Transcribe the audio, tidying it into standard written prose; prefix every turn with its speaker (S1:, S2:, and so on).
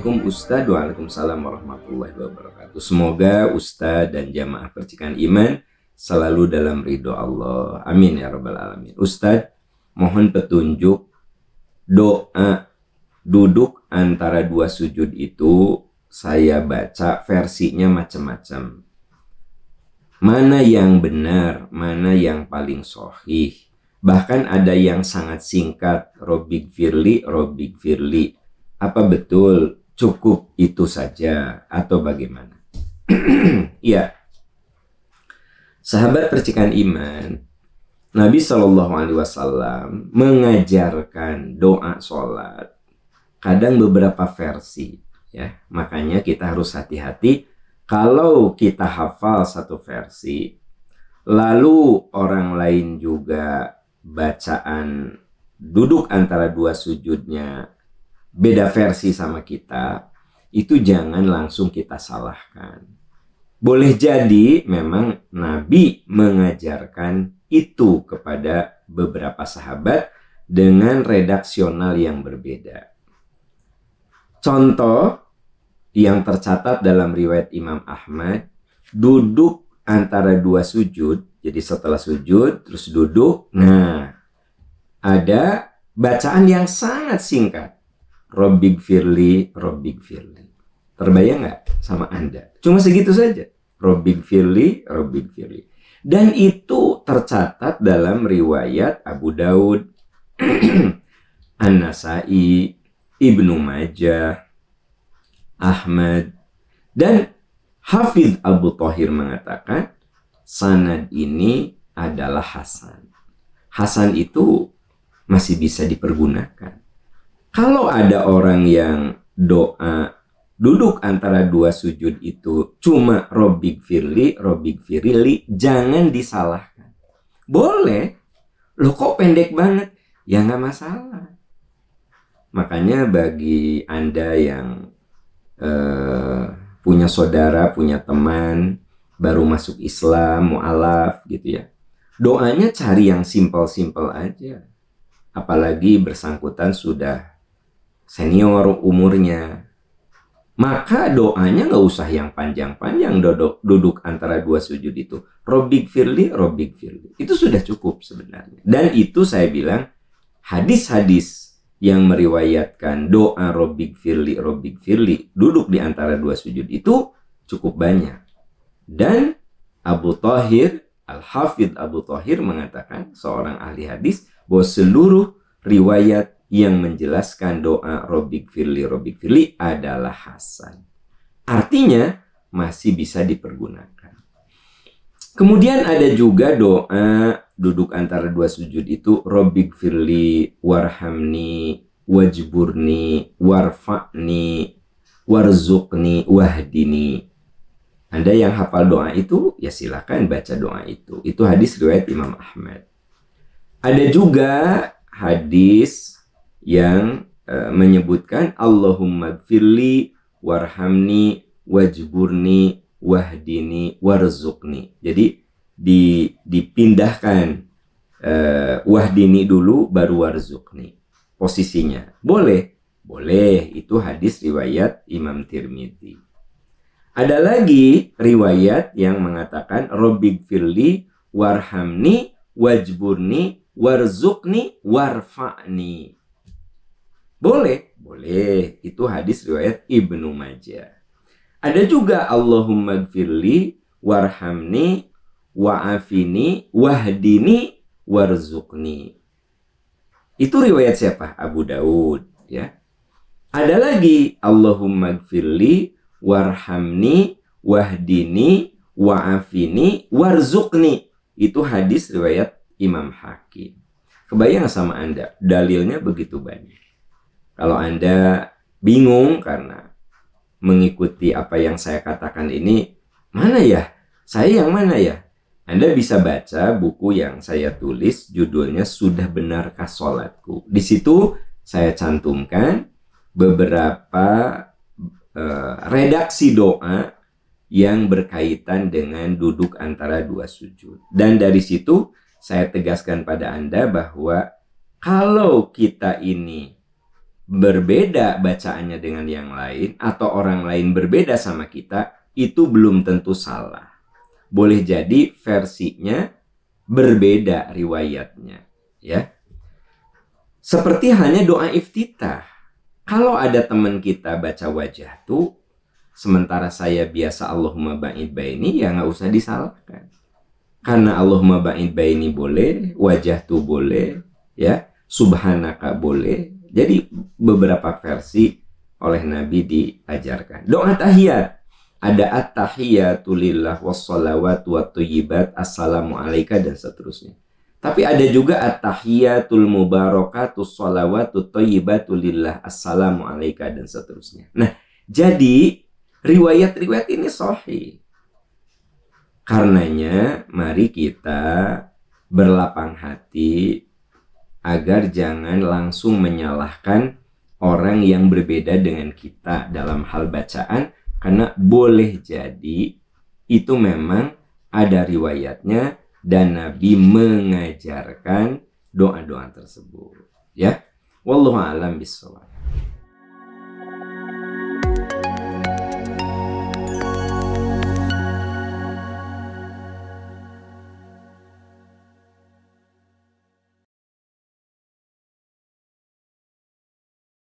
S1: Assalamualaikum Ustadz. Waalaikumsalam warahmatullahi wabarakatuh. Semoga Ustadz dan jamaah percikan iman selalu dalam ridho Allah. Amin ya rabbal alamin. Ustadz, mohon petunjuk doa duduk antara dua sujud itu. Saya baca versinya macam-macam. Mana yang benar, mana yang paling sahih. Bahkan ada yang sangat singkat, Robbik Firli, Robbik Firli. Apa betul cukup itu saja atau bagaimana? Ya, sahabat percikan iman, Nabi SAW mengajarkan doa sholat. Kadang beberapa versi, ya. Makanya kita harus hati-hati kalau kita hafal satu versi, lalu orang lain juga bacaan duduk antara dua sujudnya beda versi sama kita, itu jangan langsung kita salahkan. Boleh jadi memang Nabi mengajarkan itu kepada beberapa sahabat dengan redaksional yang berbeda. Contoh yang tercatat dalam riwayat Imam Ahmad, duduk antara dua sujud, jadi setelah sujud terus duduk. Nah, ada bacaan yang sangat singkat, Robbik Firli, Robbik Firli. Terbayang nggak sama Anda? Cuma segitu saja, Robbik Firli, Robbik Firli. Dan itu tercatat dalam riwayat Abu Daud, An-Nasai, Ibnu Majah, Ahmad, dan Hafidz Abu Thahir mengatakan sanad ini adalah hasan. Hasan itu masih bisa dipergunakan. Kalau ada orang yang doa duduk antara dua sujud itu cuma Robbik Firli, Robbik Firli, jangan disalahkan. Boleh, loh kok pendek banget? Ya nggak masalah. Makanya bagi Anda yang punya saudara, punya teman, baru masuk Islam, mu'alaf gitu ya, doanya cari yang simpel-simpel aja. Apalagi bersangkutan sudah senior umurnya, maka doanya nggak usah yang panjang-panjang. Duduk antara dua sujud itu Robbik Firli, Robbik Firli, itu sudah cukup sebenarnya. Dan itu saya bilang hadis-hadis yang meriwayatkan doa Robbik Firli, Robbik Firli duduk di antara dua sujud itu cukup banyak. Dan Abu Thahir, Al-Hafidz Abu Thahir mengatakan, seorang ahli hadis, bahwa seluruh riwayat yang menjelaskan doa Robbik Firli, Robbik Firli adalah hasan. Artinya masih bisa dipergunakan. Kemudian ada juga doa duduk antara dua sujud itu Robbik Firli, Warhamni, Wajburni, Warfa'ni, Warzuqni, Wahdini. Anda yang hafal doa itu, ya silakan baca doa itu. Itu hadis riwayat Imam Ahmad. Ada juga hadis yang menyebutkan Allahumma gfirli warhamni wajburni wahdini warzuqni. Jadi dipindahkan wahdini dulu baru warzuqni posisinya. Boleh, boleh. Itu hadis riwayat Imam Tirmidzi. Ada lagi riwayat yang mengatakan Robbik Firli warhamni wajburni warzuqni warfa'ni. Boleh, boleh. Itu hadis riwayat Ibnu Majah. Ada juga Allahumma gfirli warhamni wa'afini wahdini warzuqni. Itu riwayat siapa? Abu Daud, ya. Ada lagi Allahumma gfirli warhamni wahdini wa'afini warzuqni. Itu hadis riwayat Imam Hakim. Kebayang sama Anda? Dalilnya begitu banyak. Kalau Anda bingung karena mengikuti apa yang saya katakan ini, mana ya? Saya yang mana ya? Anda bisa baca buku yang saya tulis, judulnya Sudah Benarkah Sholatku. Di situ saya cantumkan beberapa redaksi doa yang berkaitan dengan duduk antara dua sujud. Dan dari situ saya tegaskan pada Anda bahwa kalau kita ini berbeda bacaannya dengan yang lain atau orang lain berbeda sama kita, itu belum tentu salah. Boleh jadi versinya berbeda riwayatnya, ya. Seperti halnya doa iftitah. Kalau ada teman kita baca wajah tuh, sementara saya biasa Allahumma ba'id baini, ya nggak usah disalahkan. Karena Allahumma ba'id baini boleh, wajah tuh boleh, ya, subhanaka boleh. Jadi beberapa versi oleh Nabi diajarkan. Doa tahiyat. Ada at-tahiyatu lillah wassalawatu wattayyibat, assalamu alaika, dan seterusnya. Tapi ada juga at-tahiyatul mubarakatus salawatut thayyibatu lillah, assalamu alaika, dan seterusnya. Nah, jadi riwayat-riwayat ini sahih. Karenanya mari kita berlapang hati agar jangan langsung menyalahkan orang yang berbeda dengan kita dalam hal bacaan, karena boleh jadi itu memang ada riwayatnya dan Nabi mengajarkan doa-doa tersebut, ya. Wallahu a'lam bishawab.